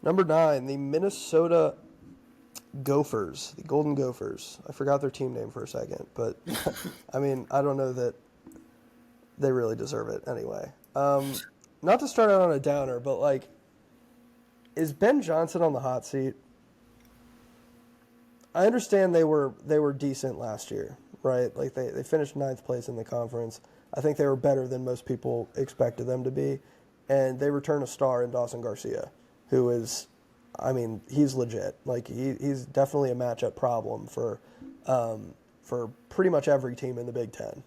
Number 9, the Minnesota Gophers, the Golden Gophers. I forgot their team name for a second, but I mean, I don't know that they really deserve it anyway. Not to start out on a downer, but like, is Ben Johnson on the hot seat? I understand they were decent last year, right? Like they finished ninth place in the conference. I think they were better than most people expected them to be, and they return a star in Dawson Garcia, who is, I mean, he's legit. Like he's definitely a matchup problem for pretty much every team in the Big Ten,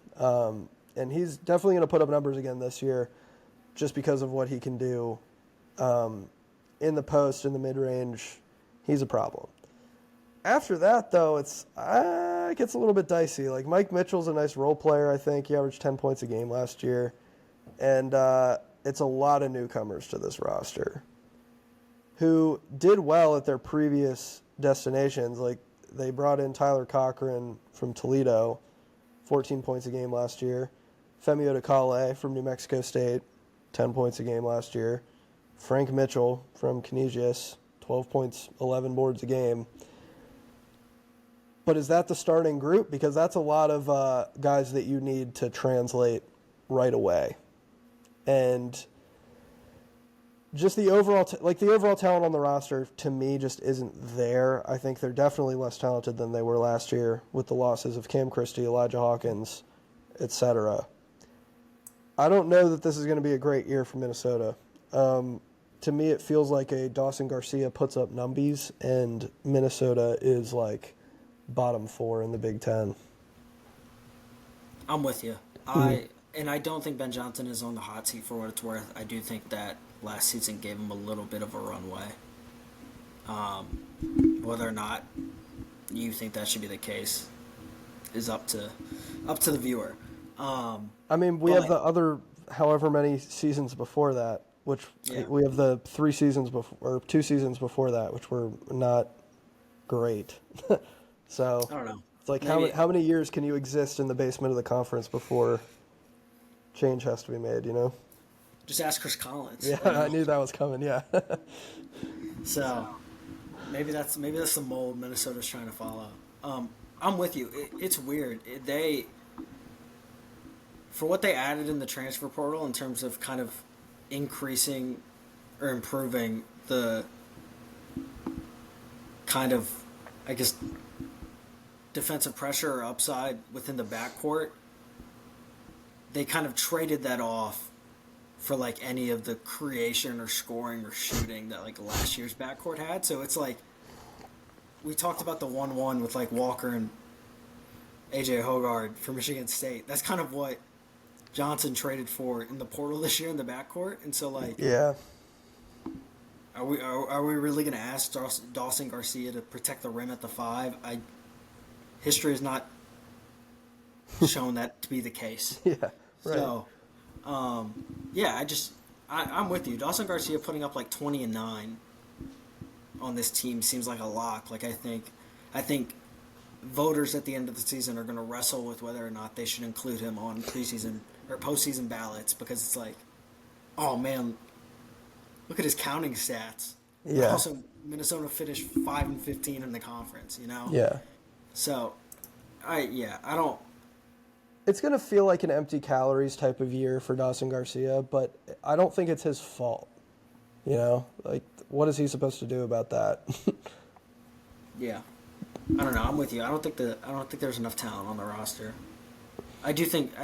and he's definitely going to put up numbers again this year, just because of what he can do in the post, in the mid range. He's a problem. After that, though, it gets a little bit dicey. Like, Mike Mitchell's a nice role player, I think. He averaged 10 points a game last year. And it's a lot of newcomers to this roster who did well at their previous destinations. Like, they brought in Tyler Cochran from Toledo, 14 points a game last year. Femi Odekale from New Mexico State, 10 points a game last year. Frank Mitchell from Canisius, 12 points, 11 boards a game. But is that the starting group? Because that's a lot of guys that you need to translate right away. And just the overall talent on the roster, to me, just isn't there. I think they're definitely less talented than they were last year with the losses of Cam Christie, Elijah Hawkins, etc. I don't know that this is going to be a great year for Minnesota. To me, it feels like a Dawson Garcia puts up numbies, and Minnesota is like bottom 4 in the Big Ten. I'm with you. I don't think Ben Johnson is on the hot seat for what it's worth. I do think that last season gave him a little bit of a runway. Whether or not you think that should be the case is up to the viewer. I mean, we have the other however many seasons before that, which we have the 2 seasons before that, which were not great. So I don't know. It's like how many years can you exist in the basement of the conference before change has to be made, you know? Just ask Chris Collins. Yeah, I knew that was coming, yeah. So maybe that's the mold Minnesota's trying to follow. I'm with you. It's weird. For what they added in the transfer portal in terms of kind of increasing or improving the kind of, I guess, defensive pressure or upside within the backcourt, they kind of traded that off for like any of the creation or scoring or shooting that like last year's backcourt had. So it's like we talked about the 1-1 with like Walker and AJ Hoggard for Michigan State. That's kind of what Johnson traded for in the portal this year in the backcourt. And so like, yeah, are we really going to ask Dawson Garcia to protect the rim at the 5? History has not shown that to be the case. Yeah, right. So, I'm with you. Dawson Garcia putting up like 20 and 9 on this team seems like a lock. Like I think voters at the end of the season are going to wrestle with whether or not they should include him on preseason or postseason ballots, because it's like, oh man, look at his counting stats. Yeah. Also, Minnesota finished 5-15 in the conference. You know. Yeah. So, I don't. It's going to feel like an empty calories type of year for Dawson Garcia, but I don't think it's his fault. You know, like, what is he supposed to do about that? Yeah, I don't know. I'm with you. I don't think there's enough talent on the roster. I do think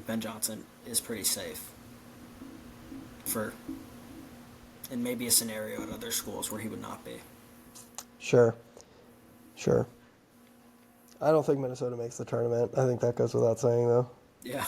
Ben Johnson is pretty safe and maybe a scenario at other schools where he would not be. Sure. I don't think Minnesota makes the tournament. I think that goes without saying, though. Yeah.